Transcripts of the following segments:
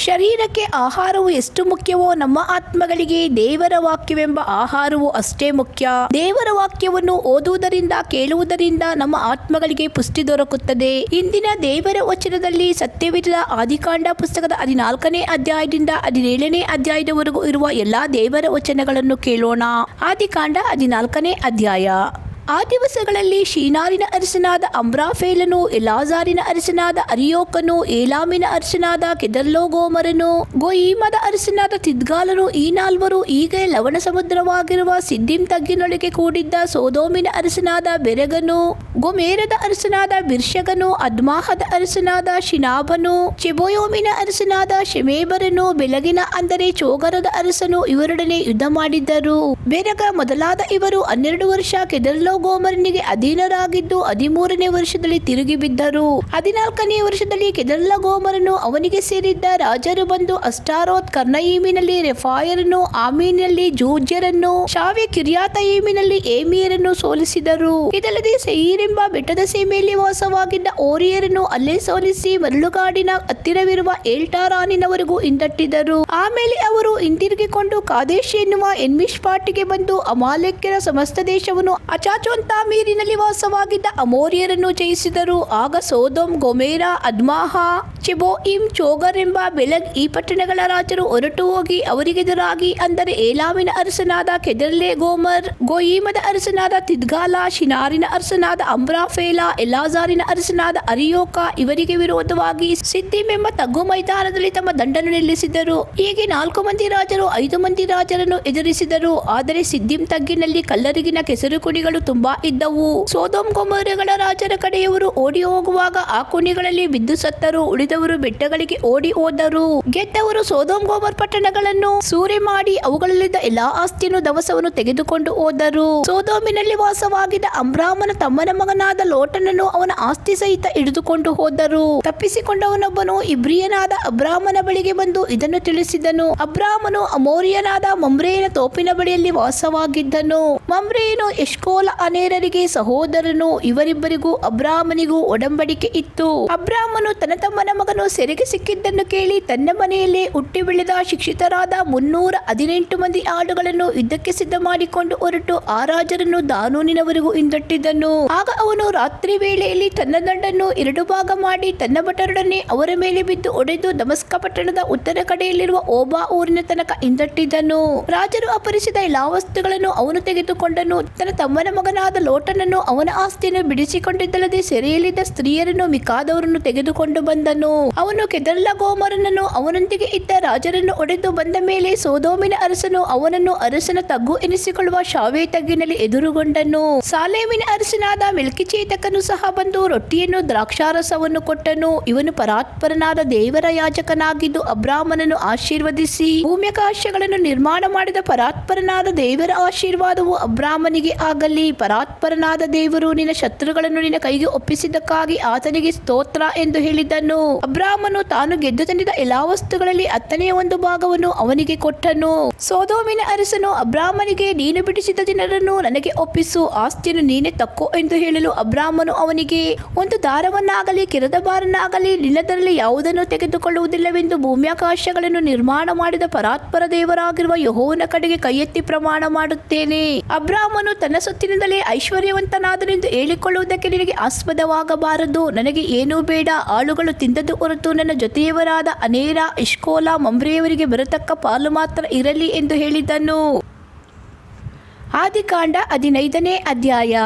ಶರೀರಕ್ಕೆ ಆಹಾರವು ಎಷ್ಟು ಮುಖ್ಯವೋ ನಮ್ಮ ಆತ್ಮಗಳಿಗೆ ದೇವರ ವಾಕ್ಯವೆಂಬ ಆಹಾರವು ಅಷ್ಟೇ ಮುಖ್ಯ. ದೇವರ ವಾಕ್ಯವನ್ನು ಓದುವುದರಿಂದ ಕೇಳುವುದರಿಂದ ನಮ್ಮ ಆತ್ಮಗಳಿಗೆ ಪುಷ್ಟಿ ದೊರಕುತ್ತದೆ. ಇಂದಿನ ದೇವರ ವಚನದಲ್ಲಿ ಸತ್ಯವಿರದ ಆದಿಕಾಂಡ ಪುಸ್ತಕದ 14ನೇ ಅಧ್ಯಾಯದಿಂದ 17ನೇ ಅಧ್ಯಾಯದವರೆಗೂ ಇರುವ ಎಲ್ಲಾ ದೇವರ ವಚನಗಳನ್ನು ಕೇಳೋಣ. ಆದಿಕಾಂಡ 14ನೇ ಅಧ್ಯಾಯ. ಆ ದಿವಸಗಳಲ್ಲಿ ಶೀನಾರಿನ ಅರಸನಾದ ಅಮ್ರಾಫೇಲನು, ಎಲಾಜಾರಿನ ಅರಸನಾದ ಅರಿಯೋಕನು, ಏಲಾಮಿನ ಅರಸನಾದ ಕೆದರ್ಲೋಗೋಮರನು, ಗೋಯಿಮದ ಅರಸನಾದ ತಿದ್ಗಾಲನು, ಈ ನಾಲ್ವರು ಈಗ ಲವಣ ಸಮುದ್ರವಾಗಿರುವ ಸಿದ್ದಿಮ್ ತಗ್ಗಿನೊಳಗೆ ಕೂಡಿದ್ದ ಸೋದೋಮಿನ ಅರಸನಾದ ಬೆರಗನು, ಗೊಮೇರದ ಅರಸನಾದ ಬಿರ್ಷಗನು, ಅದ್ಮಾಹದ ಅರಸನಾದ ಶಿನಾಬನು, ಚೆಬೋಯೋಮಿನ ಅರಸನಾದ ಶೆಮೇಬರನು, ಬೆಲಗಿನ ಅಂದರೆ ಚೋಗರದ ಅರಸನು ಇವರೊಡನೆ ಯುದ್ಧ ಮಾಡಿದ್ದರು. ಬೆರಗ ಮೊದಲಾದ ಇವರು 12 ವರ್ಷ ಕೆದರ್ಲೋಗೋಮರನಿಗೆ ಅಧೀನರಾಗಿದ್ದು 13ನೇ ವರ್ಷದಲ್ಲಿ ತಿರುಗಿ ಬಿದ್ದರು. 14ನೇ ವರ್ಷದಲ್ಲಿ ಕೆದರ್ಲಗೋಮರನು ಅವನಿಗೆ ಸೇರಿದ್ದ ರಾಜರು ಬಂದು ಅಸ್ಟಾರೋತ್ ಕರ್ನಯಿಮಿನಲ್ಲಿ ರೆಫಾಯರನ್ನು, ಆಮೀನಲ್ಲಿ ಜೂಜ್ಯರನ್ನು, ಶಾವೆ ಕಿರ್ಯಾತಯಿಮಿನಲ್ಲಿ ಏಮಿಯರನ್ನು ಸೋಲಿಸಿದರು. ಇದಲ್ಲದೆ ಸೆಯೀರೆಂಬ ಬೆಟ್ಟದ ಸೀಮೆಯಲ್ಲಿ ವಾಸವಾಗಿದ್ದ ಓರಿಯರನ್ನು ಅಲ್ಲೇ ಸೋಲಿಸಿ ಮರಳುಗಾಡಿನ ಹತ್ತಿರವಿರುವ ಏಲ್ಟಾರಾನಿನವರೆಗೂ ಹಿಂದಟ್ಟಿದರು. ಆಮೇಲೆ ಅವರು ಹಿಂದಿರುಗಿಕೊಂಡು ಕಾದೇಶ್ ಎನ್ನುವ ಎನ್ಮಿಷ್ಪಾಟಿಗೆ ಬಂದು ಅಮಾಲೇಕ್ಯರ ಸಮಸ್ತ ದೇಶವನ್ನು ಅಚಾಚೋಂತಾಮೀರಿನಲ್ಲಿ ವಾಸವಾಗಿದ್ದ ಅಮೋರಿಯರನ್ನು ಜಯಿಸಿದರು. ಆಗ ಸೋದೋಮ್, ಗೊಮೇರಾ, ಅದ್ಮಾಹ, ಚೆಬೋಯಿಮ್, ಚೋಗರ್ ಎಂಬ ಬೆಲಗ್ ಈ ಪಟ್ಟಣಗಳ ರಾಜರು ಹೊರಟು ಹೋಗಿ ಅವರಿಗೆದುರಾಗಿ, ಅಂದರೆ ಏಲಾಮಿನ ಅರಸನಾದ ಕೆದರ್ಲೆ ಗೋಮರ್, ಗೋಯಿಮದ ಅರಸನಾದ ತಿದ್ಗಾಲ, ಶಿನಾರಿನ ಅರಸನಾದ ಅಮ್ರಾಫೇಲ, ಎಲಾಜಾರಿನ ಅರಸನಾದ ಅರಿಯೋಕ ಇವರಿಗೆ ವಿರೋಧವಾಗಿ ಸಿದ್ದಿಮ್ ಎಂಬ ತಗ್ಗು ಮೈದಾನದಲ್ಲಿ ತಮ್ಮ ದಂಡನ್ನು ನಿಲ್ಲಿಸಿದರು. ಹೀಗೆ 4 ಮಂದಿ ರಾಜರು 5 ಮಂದಿ ರಾಜರನ್ನು ಎದುರಿಸಿದರು. ಆದರೆ ಸಿದ್ದಿಮ್ ತಗ್ಗಿನಲ್ಲಿ ಕಲ್ಲರಿಗಿನ ಕೆಸರು ಕುಣಿಗಳು ತುಂಬಾ ಇದ್ದವು. ಸೋದೋಮ್ ಗೊಮೋರಗಳ ರಾಜರ ಕಡೆಯವರು ಓಡಿ ಹೋಗುವಾಗ ಆ ಕುಣಿಗಳಲ್ಲಿ ಬಿದ್ದು ಸತ್ತರು. ಉಳಿದವರು ಬೆಟ್ಟಗಳಿಗೆ ಓಡಿ ಹೋದರು. ಗೆದ್ದವರು ಸೋದೋಮ್ ಗೊಮೋರ್ ಪಟ್ಟಣಗಳನ್ನು ಸೂರೆ ಮಾಡಿ ಅವುಗಳಲ್ಲಿದ್ದ ಎಲ್ಲಾ ಆಸ್ತಿಯನ್ನು ದವಸವನ್ನು ತೆಗೆದುಕೊಂಡು ಹೋದರು. ಸೋದೋಮಿನಲ್ಲಿ ವಾಸವಾಗಿದ್ದ ಅಮ್ರಾಮನ ತಮ್ಮನ ಮಗನಾದ ಲೋಟನನ್ನು ಅವನ ಆಸ್ತಿ ಸಹಿತ ಹಿಡಿದುಕೊಂಡು ಹೋದರು. ತಪ್ಪಿಸಿಕೊಂಡವನೊಬ್ಬನು ಇಬ್ರಿಯನಾದ ಅಬ್ರಾಮನ ಬಳಿಗೆ ಬಂದು ಇದನ್ನು ತಿಳಿಸಿದನು. ಅಬ್ರಾಮನು ಅಮೋರಿಯನಾದ ಮಮ್ರೆಯನ ತೋಪಿನ ಬಳಿಯಲ್ಲಿ ವಾಸವಾಗಿದ್ದನು. ಮಮ್ರೆಯನು ಎಷ್ಕೋಲ ಅನೇರರಿಗೆ ಸಹೋದರನು. ಇವರಿಬ್ಬರಿಗೂ ಅಬ್ರಾಮನಿಗೂ ಒಡಂಬಡಿಕೆ ಇತ್ತು. ಅಬ್ರಾಮನು ತನ್ನ ತಮ್ಮನ ಮಗನು ಸೆರೆಗೆ ಸಿಕ್ಕಿದ್ದನ್ನು ಕೇಳಿ ತನ್ನ ಮನೆಯಲ್ಲೇ ಹುಟ್ಟಿ ಬೆಳೆದ ಶಿಕ್ಷಿತರಾದ 318 ಮಂದಿ ಆಡುಗಳನ್ನು ಯುದ್ಧಕ್ಕೆ ಸಿದ್ಧ ಮಾಡಿಕೊಂಡು ಹೊರಟು ಆ ರಾಜರನ್ನು ದಾನೂನಿನವರೆಗೂ ಹಿಂದಟ್ಟಿದ್ದನು. ಆಗ ಅವನು ರಾತ್ರಿ ವೇಳೆಯಲ್ಲಿ ತನ್ನ ದಂಡನ್ನು 2 ಭಾಗ ಮಾಡಿ ತನ್ನ ಭಟರೊಡನೆ ಅವರ ಮೇಲೆ ಬಿದ್ದು ಒಡೆದು ದಮಸ್ಕ ಪಟ್ಟಣದ ಉತ್ತರ ಕಡೆಯಲ್ಲಿರುವ ಓಬಾ ಊರಿನ ತನಕ ಹಿಂದಟ್ಟಿದ್ದನು. ರಾಜರು ಅಪಹರಿಸಿದ ಎಲ್ಲಾ ವಸ್ತುಗಳನ್ನು ಅವನು ತೆಗೆದುಕೊಂಡನು. ತನ್ನ ತಮ್ಮನ ಮಗನಾದ ಲೋಟನನ್ನು ಅವನ ಆಸ್ತಿಯನ್ನು ಬಿಡಿಸಿಕೊಂಡಿದ್ದಲ್ಲದೆ ಸೆರೆಯಲ್ಲಿದ್ದ ಸ್ತ್ರೀಯರನ್ನು ಮಿಕಾದವರನ್ನು ತೆಗೆದುಕೊಂಡು ಬಂದನು. ಅವನು ಕೆದರ್ಲಗೋಮರನನ್ನು ಅವನೊಂದಿಗೆ ಇದ್ದ ರಾಜರನ್ನು ಒಡೆದು ಬಂದ ಮೇಲೆ ಸೋದೋಮಿನ ಅರಸನು ಅವನನ್ನು ಅರಸನ ತಗ್ಗು ಎನಿಸಿಕೊಳ್ಳುವ ಶಾವೆ ತಗ್ಗಿನಲ್ಲಿ ಎದುರುಗೊಂಡನು. ಸಾಲೇಮಿನ ಅರಸನಾದ ಮೆಲ್ಕಿಚೇದಕನು ಸಹ ಬಂದು ರೊಟ್ಟಿಯನ್ನು ದ್ರಾಕ್ಷಾರಸವನ್ನು ಕೊಟ್ಟನು. ಇವನು ಪರಾತ್ಪರನಾದ ದೇವರ ಯಾಜಕನಾಗಿದ್ದು ಅಬ್ರಾಮನನ್ನು ಆಶೀರ್ವದಿಸಿ ಭೂಮ್ಯಾಕಾಶಗಳನ್ನು ನಿರ್ಮಾಣ ಮಾಡಿದ ಪರಾತ್ಪರನಾದ ದೇವರ ಆಶೀರ್ವಾದವು ಅಬ್ರಾಮನಿಗೆ ಆಗಲಿ. ಪರಾತ್ಪರನಾದ ದೇವರು ನಿನ್ನ ಶತ್ರುಗಳನ್ನು ನಿನ್ನ ಕೈಗೆ ಒಪ್ಪಿಸಿದ್ದಕ್ಕಾಗಿ ಆತನಿಗೆ ಸ್ತೋತ್ರ ಎಂದು ಹೇಳಿದನು. ಅಬ್ರಾಮನು ತಾನು ಗೆದ್ದು ತಂದಿದ್ದ ಎಲ್ಲಾ ವಸ್ತುಗಳಲ್ಲಿ 10ನೇ 1 ಭಾಗವನ್ನು ಅವನಿಗೆ ಕೊಟ್ಟನು. ಸೋದೋಮಿನ ಅರಸನು ಅಬ್ರಾಮನಿಗೆ, ನೀನು ಬಿಡಿಸಿದ ಜನರನ್ನು ನನಗೆ ಒಪ್ಪಿಸು, ಆಸ್ತಿಯನ್ನು ನೀನೇ ತಕ್ಕೋ ಎಂದು ಹೇಳಲು ಅಬ್ರಾಮನು ಅವನಿಗೆ, ಒಂದು ದಾರವನ್ನಾಗಲಿ ಕೆರದ ಬಾರನ್ನಾಗಲಿ ನಿನ್ನದರಲ್ಲಿ ಯಾವುದನ್ನು ತೆಗೆದುಕೊಳ್ಳುವುದಿಲ್ಲವೆಂದು ಭೂಮ್ಯಾಕಾಶಗಳನ್ನು ನಿರ್ಮಾಣ ಮಾಡಿದ ಪರಾತ್ಪರ ದೇವರಾಗಿರುವ ಯೆಹೋವನ ಕಡೆಗೆ ಕೈಯೆತ್ತಿ ಪ್ರಮಾಣ ಮಾಡುತ್ತೇನೆ. ಅಬ್ರಾಮನು ತನ್ನ ಸೊತ್ತಿನಿಂದಲೇ ಐಶ್ವರ್ಯವಂತನಾದನೆಂದು ಹೇಳಿಕೊಳ್ಳುವುದಕ್ಕೆ ನಿನಗೆ ಆಸ್ಪದವಾಗಬಾರದು. ನನಗೆ ಏನೂ ಬೇಡ, ಆಳುಗಳು ತಿಂದದ್ದು ಹೊರತು ನನ್ನ ಜೊತೆಯವರಾದ ಅನೇರ, ಎಷ್ಕೋಲ, ಮಮ್ರೆಯವರಿಗೆ ಬರತಕ್ಕ ಪಾಲು ಮಾತ್ರ ಇರಲಿ ಎಂದು ಹೇಳಿದನು. ಆದಿಕಾಂಡ 15ನೇ ಅಧ್ಯಾಯ.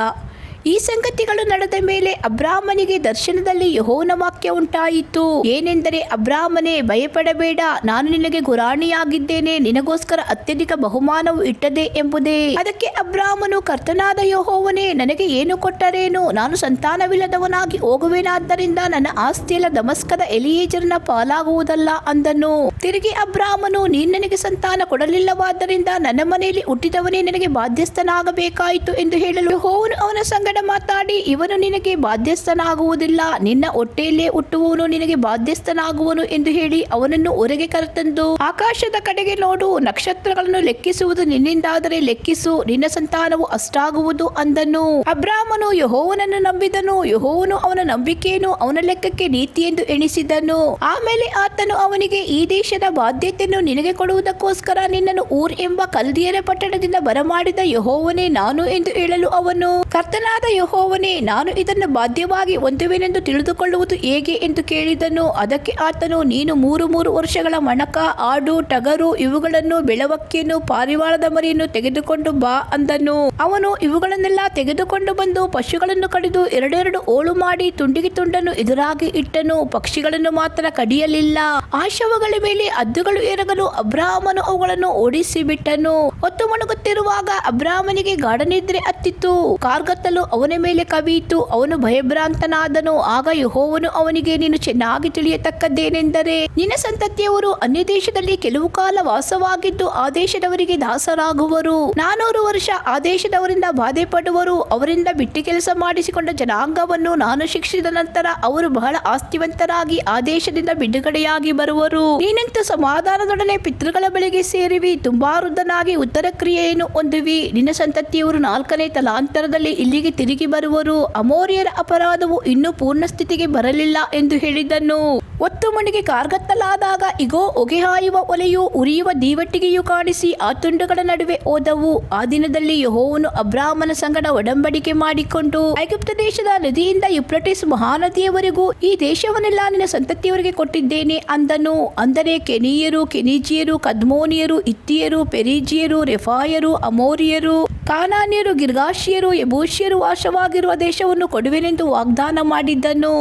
ಈ ಸಂಗತಿಗಳು ನಡೆದ ಮೇಲೆ ಅಬ್ರಾಮನಿಗೆ ದರ್ಶನದಲ್ಲಿ ಯೆಹೋವನ ವಾಕ್ಯ ಉಂಟಾಯಿತು. ಏನೆಂದರೆ, ಅಬ್ರಾಮನೇ, ಭಯಪಡಬೇಡ, ನಾನು ನಿನಗೆ ಗುರಾಣಿಯಾಗಿದ್ದೇನೆ, ನಿನಗೋಸ್ಕರ ಅತ್ಯಧಿಕ ಬಹುಮಾನವು ಇಟ್ಟದೆ ಎಂಬುದೇ. ಅದಕ್ಕೆ ಅಬ್ರಾಮನು, ಕರ್ತನಾದ ಯೆಹೋವನೇ, ನನಗೆ ಏನು ಕೊಟ್ಟರೇನು? ನಾನು ಸಂತಾನವಿಲ್ಲದವನಾಗಿ ಹೋಗುವೆನಾದ್ದರಿಂದ ನನ್ನ ಆಸ್ತಿಯೆಲ್ಲ ದಮಸ್ಕದ ಎಲಿಯೇಜರನ ಪಾಲಾಗುವುದಲ್ಲ ಅಂದನು. ತಿರುಗಿ ಅಬ್ರಾಮನು, ನೀನು ನನಗೆ ಸಂತಾನ ಕೊಡಲಿಲ್ಲವಾದ್ದರಿಂದ ನನ್ನ ಮನೆಯಲ್ಲಿ ಹುಟ್ಟಿದವನೇ ನನಗೆ ಬಾಧ್ಯಸ್ಥನಾಗಬೇಕಾಯಿತು ಎಂದು ಹೇಳಲು ಯೆಹೋವನು ಅವನ ಸಂಗಡ ಸಂಗಡ ಮಾತಾಡಿ, ಇವನು ನಿನಗೆ ಬಾಧ್ಯಸ್ಥನಾಗುವುದಿಲ್ಲ, ನಿನ್ನ ಹೊಟ್ಟೆಯಲ್ಲೇ ಹುಟ್ಟುವವನು ನಿನಗೆ ಬಾಧ್ಯಸ್ಥನಾಗುವನು ಎಂದು ಹೇಳಿ ಅವನನ್ನು ಹೊರಗೆ ಕರೆತಂದು, ಆಕಾಶದ ಕಡೆಗೆ ನೋಡು, ನಕ್ಷತ್ರಗಳನ್ನು ಲೆಕ್ಕಿಸುವುದು ನಿನ್ನಿಂದಾದರೆ ಲೆಕ್ಕಿಸು, ನಿನ್ನ ಸಂತಾನವು ಅಷ್ಟಾಗುವುದು ಅಂದನು. ಅಬ್ರಾಮನು ಯೆಹೋವನನ್ನು ನಂಬಿದನು, ಯೆಹೋವನು ಅವನ ನಂಬಿಕೆಯನ್ನು ಅವನ ಲೆಕ್ಕಕ್ಕೆ ನೀತಿ ಎಂದು ಎಣಿಸಿದನು. ಆಮೇಲೆ ಆತನು ಅವನಿಗೆ, ಈ ದೇಶದ ಬಾಧ್ಯತೆಯನ್ನು ನಿನಗೆ ಕೊಡುವುದಕ್ಕೋಸ್ಕರ ನಿನ್ನನ್ನು ಊರ್ ಎಂಬ ಕಲ್ದಿಯರ ಪಟ್ಟಣದಿಂದ ಬರಮಾಡಿದ ಯೆಹೋವನೇ ನಾನು ಎಂದು ಹೇಳಲು ಅವನು, ಕರ್ತನಾದ ಯೆಹೋವನೇ, ನಾನು ಇದನ್ನು ಬಾಧ್ಯವಾಗಿ ಹೊಂದುವೆನೆಂದು ತಿಳಿದುಕೊಳ್ಳುವುದು ಹೇಗೆ ಎಂದು ಕೇಳಿದನು. ಅದಕ್ಕೆ ಆತನು, ನೀನು 3 ವರ್ಷಗಳ ಮಣಕ, ಆಡು, ಟಗರು ಇವುಗಳನ್ನು, ಬೆಳವಕ್ಕಿಯನ್ನು, ಪಾರಿವಾಳದ ಮರಿಯನ್ನು ತೆಗೆದುಕೊಂಡು ಬಾ ಅಂದನು. ಅವನು ಇವುಗಳನ್ನೆಲ್ಲ ತೆಗೆದುಕೊಂಡು ಬಂದು ಪಶುಗಳನ್ನು ಕಡಿದು 2 ಹೋಳು ಮಾಡಿ ತುಂಡಿಗೆ ತುಂಡನ್ನು ಎದುರಾಗಿ ಇಟ್ಟನು. ಪಕ್ಷಿಗಳನ್ನು ಮಾತ್ರ ಕಡಿಯಲಿಲ್ಲ. ಆ ಶವಗಳ ಮೇಲೆ ಹದ್ದುಗಳು ಎರಗಲು ಅಬ್ರಾಮನು ಅವುಗಳನ್ನು ಓಡಿಸಿ ಬಿಟ್ಟನು. ಹೊತ್ತು ಮುಣುಗುತ್ತಿರುವಾಗ ಅಬ್ರಾಮನಿಗೆ ಗಾಢನಿದ್ರೆ ಹತ್ತಿತು. ಕಾರ್ಗತ್ತಲು ಅವನ ಮೇಲೆ ಕವಿಯಿತು. ಅವನು ಭಯಭ್ರಾಂತನಾದನು. ಆಗ ಯೆಹೋವನು ಅವನಿಗೆ, ನೀನು ಚೆನ್ನಾಗಿ ತಿಳಿಯತಕ್ಕದ್ದೇನೆಂದರೆ, ನಿನ್ನ ಸಂತತಿಯವರು ಅನ್ಯ ದೇಶದಲ್ಲಿ ಕೆಲವು ಕಾಲ ವಾಸವಾಗಿದ್ದು ಆ ದೇಶದವರಿಗೆ ದಾಸರಾಗುವರು. 400 ವರ್ಷ ಆ ದೇಶದವರಿಂದ ಬಾಧೆ ಪಡುವರು. ಅವರಿಂದ ಬಿಟ್ಟು ಕೆಲಸ ಮಾಡಿಸಿಕೊಂಡ ಜನಾಂಗವನ್ನು ನಾನು ಶಿಕ್ಷಿಸಿದ ನಂತರ ಅವರು ಬಹಳ ಆಸ್ತಿವಂತರಾಗಿ ಆ ದೇಶದಿಂದ ಬಿಡುಗಡೆಯಾಗಿ ಬರುವರು. ನೀನಂತೂ ಸಮಾಧಾನದೊಡನೆ ಪಿತೃಗಳ ಬಳಿಗೆ ಸೇರಿವಿ, ತುಂಬಾ ವೃದ್ಧನಾಗಿ ಉತ್ತರ ಕ್ರಿಯೆಯನ್ನು ಹೊಂದುವಿ. ನಿನ್ನ ಸಂತತಿಯವರು 4ನೇ ತಲಾಂತರದಲ್ಲಿ ಇಲ್ಲಿಗೆ ತಿರುಗಿ ಬರುವರು. ಅಮೋರಿಯರ ಅಪರಾಧವು ಇನ್ನೂ ಪೂರ್ಣ ಸ್ಥಿತಿಗೆ ಬರಲಿಲ್ಲ ಎಂದು ಹೇಳಿದನು. ಹೊತ್ತು ಮುಣಿಗೆ ಕಾರ್ಗತ್ತಲಾದಾಗ ಇಗೋ, ಹೊಗೆ ಹಾಯುವ ಒಲೆಯು ಉರಿಯುವ ದೀವಟ್ಟಿಗೆಯು ಕಾಣಿಸಿ ಆ ತುಂಡುಗಳ ನಡುವೆ ಹೋದವು. ಆ ದಿನದಲ್ಲಿ ಯೆಹೋವನು ಅಬ್ರಾಮನ ಸಂಗಡ ಒಡಂಬಡಿಕೆ ಮಾಡಿಕೊಂಡು, ಐಗುಪ್ತ ದೇಶದ ನದಿಯಿಂದ ಯುಫ್ರಟಿಸ್ ಮಹಾನದಿಯವರೆಗೂ ಈ ದೇಶವನ್ನೆಲ್ಲ ನಿನ್ನ ಸಂತತಿಯವರಿಗೆ ಕೊಟ್ಟಿದ್ದೇನೆ ಅಂದನು. ಅಂದರೆ ಕೆನೀಯರು, ಕೆನಿಜಿಯರು, ಕದ್ಮೋನಿಯರು, ಇತ್ತಿಯರು, ಪೆರಿಜಿಯರು, ರೆಫಾಯರು, ಅಮೋರಿಯರು, ಕಾನಾನ್ಯರು, ಗಿರ್ಗಾಶಿಯರು, ಯೆಬೂಸಿಯರು ವಾಸವಾಗಿರುವ ದೇಶವನ್ನು ಕೊಡುವೆನೆಂದು ವಾಗ್ದಾನ ಮಾಡಿದ್ದನು.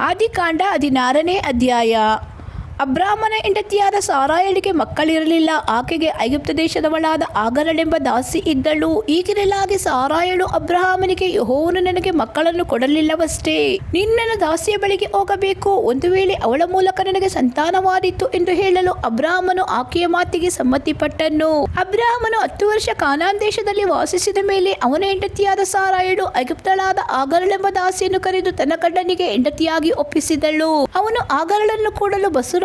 ಆದಿಕಾಂಡ 16ನೇ ಅಧ್ಯಾಯ. ಅಬ್ರಾಮನ ಹೆಂಡತಿಯಾದ ಸಾರಾಯಳಿಗೆ ಮಕ್ಕಳಿರಲಿಲ್ಲ. ಆಕೆಗೆ ಐಗುಪ್ತ ದೇಶದವಳಾದ ಆಗರಳೆಂಬ ದಾಸಿ ಇದ್ದಳು. ಹೀಗಿರಲಾಗಿ ಸಾರಾಯಳು ಅಬ್ರಹಾಮನಿಗೆ, ಯೆಹೋವನು ನನಗೆ ಮಕ್ಕಳನ್ನು ಕೊಡಲಿಲ್ಲವಷ್ಟೇ, ನೀನು ನನ್ನ ದಾಸಿಯ ಬಳಿಗೆ ಹೋಗಬೇಕು, ಒಂದು ವೇಳೆ ಅವಳ ಮೂಲಕ ನನಗೆ ಸಂತಾನವಾದೀತು ಎಂದು ಹೇಳಲು ಅಬ್ರಾಮನು ಆಕೆಯ ಮಾತಿಗೆ ಸಮ್ಮತಿಪಟ್ಟನು. ಅಬ್ರಾಮನು 10 ವರ್ಷ ಕಾನಾನ್ ದೇಶದಲ್ಲಿ ವಾಸಿಸಿದ ಮೇಲೆ ಅವನ ಹೆಂಡತಿಯಾದ ಸಾರಾಯಳು ಐಗುಪ್ತಳಾದ ಆಗರಳೆಂಬ ದಾಸಿಯನ್ನು ಕರೆದು ತನ್ನ ಗಂಡನಿಗೆ ಹೆಂಡತಿಯಾಗಿ ಒಪ್ಪಿಸಿದಳು. ಅವನು ಆಗರಳನ್ನು ಕೂಡಲು ಬಸುರಾದಳು.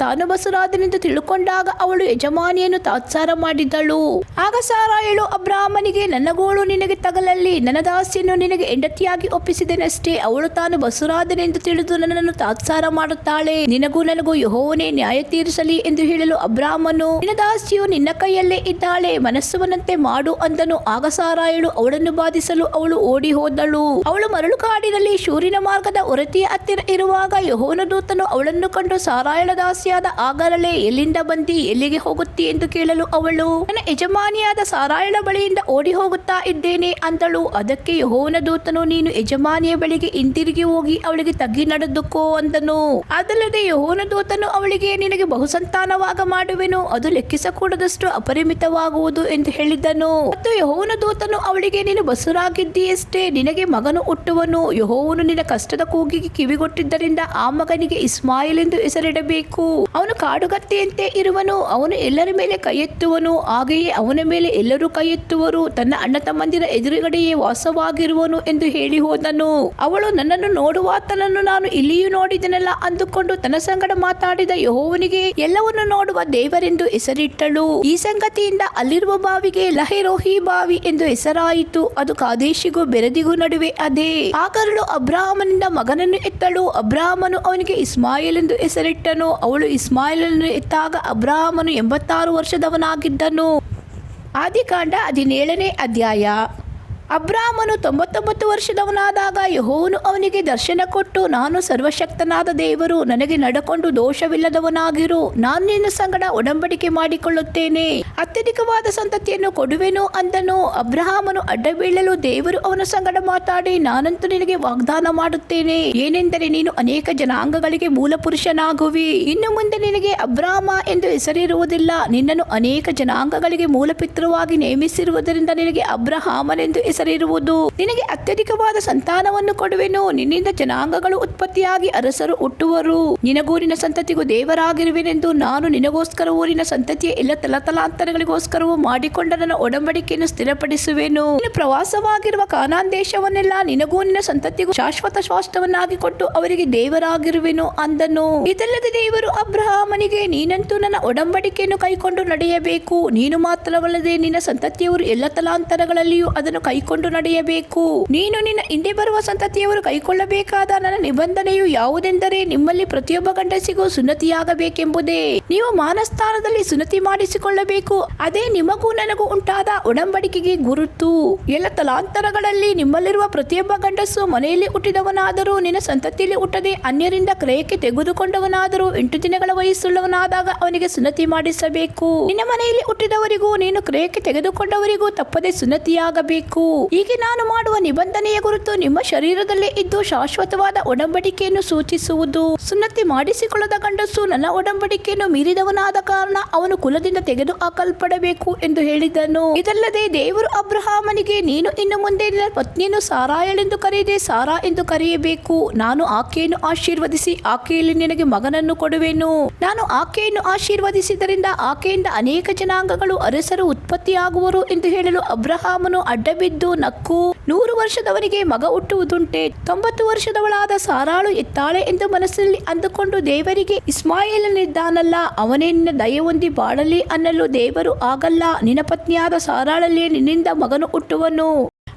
ತಾನು ಬಸುರಾದನೆಂದು ತಿಳುಕೊಂಡಾಗ ಅವಳು ಯಜಮಾನಿಯನ್ನು ತಾತ್ಸಾರ ಮಾಡಿದಳು. ಆಗ ಸಾರಾಯಳು ಅಬ್ರಾಮನಿಗೆ, ನನ್ನ ಗೋಳು ನಿನಗೆ ತಗಲಲ್ಲಿ, ನನ್ನ ದಾಸಿಯನ್ನು ನಿನಗೆ ಹೆಂಡತಿಯಾಗಿ ಒಪ್ಪಿಸಿದೆನಷ್ಟೇ. ಅವಳು ತಾನು ಬಸುರಾದನೆಂದು ತಿಳಿದು ನನ್ನನ್ನು ತಾತ್ಸಾರ ಮಾಡುತ್ತಾಳೆ. ನಿನಗೂ ನನಗೂ ಯೆಹೋವನೇ ನ್ಯಾಯ ತೀರಿಸಲಿ ಎಂದು ಹೇಳಲು ಅಬ್ರಾಮನು, ನಿನ್ನ ದಾಸಿಯು ನಿನ್ನ ಕೈಯಲ್ಲೇ ಇದ್ದಾಳೆ, ಮನಸ್ಸುವನಂತೆ ಮಾಡು ಅಂದನು. ಆಗ ಸಾರಾಯಳು ಅವಳನ್ನು ಬಾಧಿಸಲು ಅವಳು ಓಡಿ ಹೋದಳು. ಅವಳು ಮರಳು ಕಾಡಿನಲ್ಲಿ ಶೂರಿನ ಮಾರ್ಗದ ಹೊರತಿಯ ಹತ್ತಿರ ಇರುವಾಗ ಯೆಹೋವನ ದೂತನು ಅವಳನ್ನು ಕಂಡು, ಸಾರಾಯಳ ದಾಸಿಯಾದ ಆಗರಳೆ, ಎಲ್ಲಿಂದ ಬಂದಿ, ಎಲ್ಲಿಗೆ ಹೋಗುತ್ತಿ ಎಂದು ಕೇಳಲು ಅವಳು, ನನ್ನ ಯಜಮಾನಿಯಾದ ಸಾರಾಯಳ ಬಳಿಯಿಂದ ಓಡಿ ಹೋಗುತ್ತಾ ಇದ್ದೇನೆ ಅಂದಳು. ಅದಕ್ಕೆ ಯೆಹೋವನ ದೂತನು, ನೀನು ಯಜಮಾನಿಯ ಬಳಿಗೆ ಹಿಂತಿರುಗಿ ಹೋಗಿ ಅವಳಿಗೆ ತಗ್ಗಿ ನಡೆದುಕೋ ಅಂದನು. ಅದಲ್ಲದೆ ಯೆಹೋವನ ದೂತನು ಅವಳಿಗೆ, ನಿನಗೆ ಬಹುಸಂತಾನವಾಗ ಮಾಡುವೆನು, ಅದು ಲೆಕ್ಕಿಸಕೂಡದಷ್ಟು ಅಪರಿಮಿತವಾಗುವುದು ಎಂದು ಹೇಳಿದನು. ಮತ್ತು ಯೆಹೋವನ ದೂತನು ಅವಳಿಗೆ, ನೀನು ಬಸುರಾಗಿದ್ದೀಯಷ್ಟೇ, ನಿನಗೆ ಮಗನು ಹುಟ್ಟುವನು. ಯೆಹೋವನು ನಿನ್ನ ಕಷ್ಟದ ಕೂಗಿಗೆ ಕಿವಿಗೊಟ್ಟಿದ್ದರಿಂದ ಆ ಮಗನಿಗೆ ಇಸ್ಮಾಯೇಲ್ ಎಂದು ಹೆಸರಿಡಬೇಕು. ಅವನು ಕಾಡುಗತ್ತೆಯಂತೆ ಇರುವನು, ಅವನು ಎಲ್ಲರ ಮೇಲೆ ಕೈ ಎತ್ತುವನು, ಹಾಗೆಯೇ ಅವನ ಮೇಲೆ ಎಲ್ಲರೂ ಕೈ ಎತ್ತುವರು. ತನ್ನ ಅಣ್ಣ ತಮ್ಮಂದಿರ ಎದುರುಗಡೆಯೇ ವಾಸವಾಗಿರುವನು ಎಂದು ಹೇಳಿ ಹೋದನು. ಅವಳು, ನನ್ನನ್ನು ನೋಡುವಾತನನ್ನು ನಾನು ಇಲ್ಲಿಯೂ ನೋಡಿದೆನಲ್ಲ ಅಂದುಕೊಂಡು ತನ್ನ ಸಂಗಡ ಮಾತಾಡಿದ ಯೆಹೋವನಿಗೆ ಎಲ್ಲವನ್ನು ನೋಡುವ ದೇವರೆಂದು ಹೆಸರಿಟ್ಟಳು. ಈ ಸಂಗತಿಯಿಂದ ಅಲ್ಲಿರುವ ಬಾವಿಗೆ ಲಹೆರೋಹಿ ಬಾವಿ ಎಂದು ಹೆಸರಾಯಿತು. ಅದು ಕಾದೇಶಿಗೂ ಬೆರದಿಗೂ ನಡುವೆ ಅದೇ. ಆಗರಳು ಅಬ್ರಾಮನಿಂದ ಮಗನನ್ನು ಎತ್ತಳು. ಅಬ್ರಾಮನು ಅವನಿಗೆ ಇಸ್ಮಾಯೇಲ್ ಎಂದು ಹೆಸರಿಟ್ಟನು. ಅವಳು ಇಸ್ಮಾಯೇಲನ್ನು ಎತ್ತಾಗ ಅಬ್ರಾಮನು 86 ವರ್ಷದವನಾಗಿದ್ದನು. ಆದಿಕಾಂಡ 17ನೇ ಅಧ್ಯಾಯ. ಅಬ್ರಾಮನು 99 ವರ್ಷದವನಾದಾಗ ಯೆಹೋವನು ಅವನಿಗೆ ದರ್ಶನ ಕೊಟ್ಟು, ನಾನು ಸರ್ವಶಕ್ತನಾದ ದೇವರು, ನನಗೆ ನಡಕೊಂಡು ದೋಷವಿಲ್ಲದವನಾಗಿರು, ನಾನು ನಿನ್ನ ಸಂಗಡ ಒಡಂಬಡಿಕೆ ಮಾಡಿಕೊಳ್ಳುತ್ತೇನೆ, ಅತ್ಯಧಿಕವಾದ ಸಂತತಿಯನ್ನು ಕೊಡುವೆನು ಅಂದನು. ಅಬ್ರಹಾಮನು ಅಡ್ಡ ಬೀಳಲು ದೇವರು ಅವನ ಸಂಗಡ ಮಾತಾಡಿ, ನಾನಂತೂ ನಿನಗೆ ವಾಗ್ದಾನ ಮಾಡುತ್ತೇನೆ, ಏನೆಂದರೆ ನೀನು ಅನೇಕ ಜನಾಂಗಗಳಿಗೆ ಮೂಲಪುರುಷನಾಗುವಿ. ಇನ್ನು ಮುಂದೆ ನಿನಗೆ ಅಬ್ರಾಮ ಎಂದು ಹೆಸರಿರುವುದಿಲ್ಲ, ನಿನ್ನನ್ನು ಅನೇಕ ಜನಾಂಗಗಳಿಗೆ ಮೂಲಪಿತೃವಾಗಿ ನೇಮಿಸಿರುವುದರಿಂದ ನಿನಗೆ ಅಬ್ರಹಾಮನೆಂದು ಹೆಸರಿರುವುದು. ನಿನಗೆ ಅತ್ಯಧಿಕವಾದ ಸಂತಾನವನ್ನು ಕೊಡುವೆನು. ನಿನ್ನಿಂದ ಜನಾಂಗಗಳು ಉತ್ಪತ್ತಿಯಾಗಿ ಅರಸರು ಹುಟ್ಟುವರು. ನಿನಗೂರಿನ ಸಂತತಿಗೂ ದೇವರಾಗಿರುವೆನೆಂದು ನಾನು ನಿನಗೋಸ್ಕರ ಊರಿನ ಸಂತತಿಯ ಎಲ್ಲ ತಲತಲಾಂತರಗಳಿಗೋಸ್ಕರವೂ ಮಾಡಿಕೊಂಡ ನನ್ನ ಒಡಂಬಡಿಕೆಯನ್ನು ಸ್ಥಿರಪಡಿಸುವೆನು. ನೀನು ಪ್ರವಾಸವಾಗಿರುವ ಕಾನಾನ್ ದೇಶವನ್ನೆಲ್ಲ ನಿನಗೂ ನಿನ್ನ ಸಂತತಿಗೂ ಶಾಶ್ವತ ಸ್ವಾಸ್ಥ್ಯವನ್ನಾಗಿ ಕೊಟ್ಟು ಅವರಿಗೆ ದೇವರಾಗಿರುವೆನು ಅಂದನು. ಇದಲ್ಲದೆ ದೇವರು ಅಬ್ರಹಾಮನಿಗೆ, ನೀನಂತೂ ನನ್ನ ಒಡಂಬಡಿಕೆಯನ್ನು ಕೈಕೊಂಡು ನಡೆಯಬೇಕು. ನೀನು ಮಾತ್ರವಲ್ಲದೆ ನಿನ್ನ ಸಂತತಿಯವರು ಎಲ್ಲ ತಲಾಂತರಗಳಲ್ಲಿಯೂ ಅದನ್ನು ಕೈಕೊಂಡು ನಡೆಯಬೇಕು. ನೀನು ನಿನ್ನ ಹಿಂದೆ ಬರುವ ಸಂತತಿಯವರು ಕೈಕೊಳ್ಳಬೇಕಾದ ನನ್ನ ನಿಬಂಧನೆಯು ಯಾವುದೆಂದರೆ, ನಿಮ್ಮಲ್ಲಿ ಪ್ರತಿಯೊಬ್ಬ ಗಂಡಸಿಗೂ ಸುನ್ನತಿಯಾಗಬೇಕೆಂಬುದೇ. ನೀವು ಮಾನಸ್ಥಾನದಲ್ಲಿ ಸುನ್ನತಿ ಮಾಡಿಸಿಕೊಳ್ಳಬೇಕು. ಅದೇ ನಿಮಗೂ ನನಗೂ ಉಂಟಾದ ಒಡಂಬಡಿಕೆಗೆ ಗುರುತು. ಎಲ್ಲ ತಲಾಂತರಗಳಲ್ಲಿ ನಿಮ್ಮಲ್ಲಿರುವ ಪ್ರತಿಯೊಬ್ಬ ಗಂಡಸು ಮನೆಯಲ್ಲಿ ಹುಟ್ಟಿದವನಾದರೂ ನಿನ್ನ ಸಂತತಿಯಲ್ಲಿ ಹುಟ್ಟದೆ ಅನ್ಯರಿಂದ ಕ್ರಯಕ್ಕೆ ತೆಗೆದುಕೊಂಡವನಾದರೂ 8 ದಿನಗಳ ವಯಸ್ಸುಳ್ಳವನಾದಾಗ ಅವನಿಗೆ ಸುನ್ನತಿ ಮಾಡಿಸಬೇಕು. ನಿನ್ನ ಮನೆಯಲ್ಲಿ ಹುಟ್ಟಿದವರಿಗೂ ನೀನು ಕ್ರಯಕ್ಕೆ ತೆಗೆದುಕೊಂಡವರಿಗೂ ತಪ್ಪದೆ ಸುನ್ನತಿಯಾಗಬೇಕು. ಹೀಗೆ ನಾನು ಮಾಡುವ ನಿಬಂಧನೆಯ ಗುರುತು ನಿಮ್ಮ ಶರೀರದಲ್ಲೇ ಇದ್ದು ಶಾಶ್ವತವಾದ ಒಡಂಬಡಿಕೆಯನ್ನು ಸೂಚಿಸುವುದು. ಸುನ್ನತಿ ಮಾಡಿಸಿಕೊಳ್ಳದ ಗಂಡಸು ನನ್ನ ಒಡಂಬಡಿಕೆಯನ್ನು ಮೀರಿದವನಾದ ಕಾರಣ ಅವನು ಕುಲದಿಂದ ತೆಗೆದು ಹಾಕಲ್ಪಡಬೇಕು ಎಂದು ಹೇಳಿದನು. ಇದಲ್ಲದೆ ದೇವರು ಅಬ್ರಹಾಮನಿಗೆ, ನೀನು ಇನ್ನು ಮುಂದೆ ನಿನ್ನ ಪತ್ನಿಯನ್ನು ಸಾರಾಯಳೆಂದು ಕರೆಯದೆ ಸಾರಾ ಎಂದು ಕರೆಯಬೇಕು. ನಾನು ಆಕೆಯನ್ನು ಆಶೀರ್ವದಿಸಿ ಆಕೆಯಲ್ಲಿ ನಿನಗೆ ಮಗನನ್ನು ಕೊಡುವೆನು. ನಾನು ಆಕೆಯನ್ನು ಆಶೀರ್ವದಿಸಿದ್ದರಿಂದ ಆಕೆಯಿಂದ ಅನೇಕ ಜನಾಂಗಗಳು ಅರಸರು ಉತ್ಪತ್ತಿಯಾಗುವರು ಎಂದು ಹೇಳಲು ಅಬ್ರಹಾಮನು ಅಡ್ಡಬಿದ್ದು ನಕ್ಕು, 100 ವರ್ಷದವನಿಗೆ ಮಗ ಹುಟ್ಟುವುದುಂಟೆ, 90 ವರ್ಷದವಳಾದ ಸಾರಾಳು ಎತ್ತಾಳೆ ಎಂದು ಮನಸ್ಸಿನಲ್ಲಿ ಅಂದುಕೊಂಡು ದೇವರಿಗೆ, ಇಸ್ಮಾಯೇಲನಿದ್ದಾನಲ್ಲ, ಅವನೇ ನಿನ್ನ ದಯೆ ಹೊಂದಿ ಬಾಳಲಿ ಅನ್ನಲು ದೇವರು, ಆಗಲ್ಲ, ನಿನ್ನ ಪತ್ನಿಯಾದ ಸಾರಾಳಲ್ಲಿಯೇ ನಿನ್ನಿಂದ ಮಗನು ಹುಟ್ಟುವನು.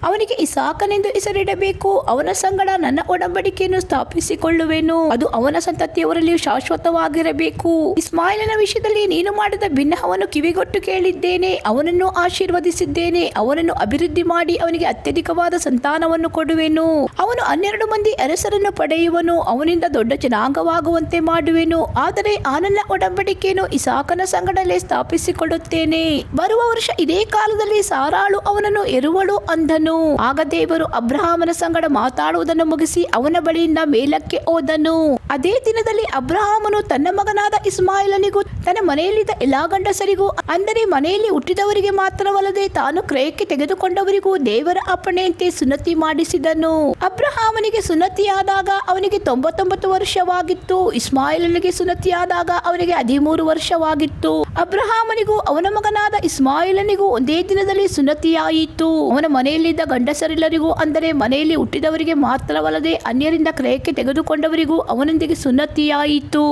ಅವನಿಗೆ ಇಸಾಕನೆಂದು ಹೆಸರಿಡಬೇಕು. ಅವನ ಸಂಗಡ ನನ್ನ ಒಡಂಬಡಿಕೆಯನ್ನು ಸ್ಥಾಪಿಸಿಕೊಳ್ಳುವೆನು. ಅದು ಅವನ ಸಂತತಿಯವರಲ್ಲಿಯೂ ಶಾಶ್ವತವಾಗಿರಬೇಕು. ಇಸ್ಮಾಯಿಲನ ವಿಷಯದಲ್ಲಿ ನೀನು ಮಾಡಿದ ಬಿನ್ನಹವನ್ನು ಕಿವಿಗೊಟ್ಟು ಕೇಳಿದ್ದೇನೆ. ಅವನನ್ನು ಆಶೀರ್ವದಿಸಿದ್ದೇನೆ. ಅವನನ್ನು ಅಭಿವೃದ್ಧಿ ಮಾಡಿ ಅವನಿಗೆ ಅತ್ಯಧಿಕವಾದ ಸಂತಾನವನ್ನು ಕೊಡುವೆನು. ಅವನು 12 ಮಂದಿ ಅರಸರನ್ನು ಪಡೆಯುವನು. ಅವನಿಂದ ದೊಡ್ಡ ಜನಾಂಗವಾಗುವಂತೆ ಮಾಡುವೆನು. ಆದರೆ ಆ ನನ್ನ ಒಡಂಬಡಿಕೆಯನ್ನು ಇಸಾಕನ ಸಂಗಡಲೇ ಸ್ಥಾಪಿಸಿಕೊಳ್ಳುತ್ತೇನೆ. ಬರುವ ವರ್ಷ ಇದೇ ಕಾಲದಲ್ಲಿ ಸಾರಾಳು ಅವನನ್ನು ಹೆರುವಳು ಅಂದನು. ಆಗ ದೇವರು ಅಬ್ರಹಾಮನ ಸಂಗಡ ಮಾತಾಡುವುದನ್ನು ಮುಗಿಸಿ ಅವನ ಬಳಿಯಿಂದ ಮೇಲಕ್ಕೆ ಹೋದನು. ಅದೇ ದಿನದಲ್ಲಿ ಅಬ್ರಹಾಮನು ತನ್ನ ಮಗನಾದ ಇಸ್ಮಾಯಿಲನಿಗೂ ತನ್ನ ಮನೆಯಲ್ಲಿದ್ದ ಎಲ್ಲಾ ಗಂಡಸರಿಗೂ, ಅಂದರೆ ಮನೆಯಲ್ಲಿ ಹುಟ್ಟಿದವರಿಗೆ ಮಾತ್ರವಲ್ಲದೆ ತಾನು ಕ್ರಯಕ್ಕೆ ತೆಗೆದುಕೊಂಡವರಿಗೂ ದೇವರ ಅಪ್ಪಣೆಯಂತೆ ಸುನ್ನತಿ ಮಾಡಿಸಿದನು. ಅಬ್ರಹಾಮನಿಗೆ ಸುನ್ನತಿಯಾದಾಗ ಅವನಿಗೆ 99 ವರ್ಷವಾಗಿತ್ತು. ಇಸ್ಮಾಯಿಲನಿಗೆ ಸುನ್ನತಿಯಾದಾಗ ಅವನಿಗೆ 13 ವರ್ಷವಾಗಿತ್ತು. ಅಬ್ರಹಾಮನಿಗೂ ಅವನ ಮಗನಾದ ಇಸ್ಮಾಯಿಲನಿಗೂ ಒಂದೇ ದಿನದಲ್ಲಿ ಸುನ್ನತಿಯಾಯಿತು. ಅವನ ಮನೆಯಲ್ಲಿದ್ದ ಗಂಡಸರೆಲ್ಲರಿಗೂ, ಅಂದರೆ ಮನೆಯಲ್ಲಿ ಹುಟ್ಟಿದವರಿಗೆ ಮಾತ್ರವಲ್ಲದೆ ಅನ್ಯರಿಂದ ಕ್ರಯಕ್ಕೆ ತೆಗೆದುಕೊಂಡವರಿಗೂ ಅವನೊಂದಿಗೆ ಸುನ್ನತಿಯಾಯಿತು.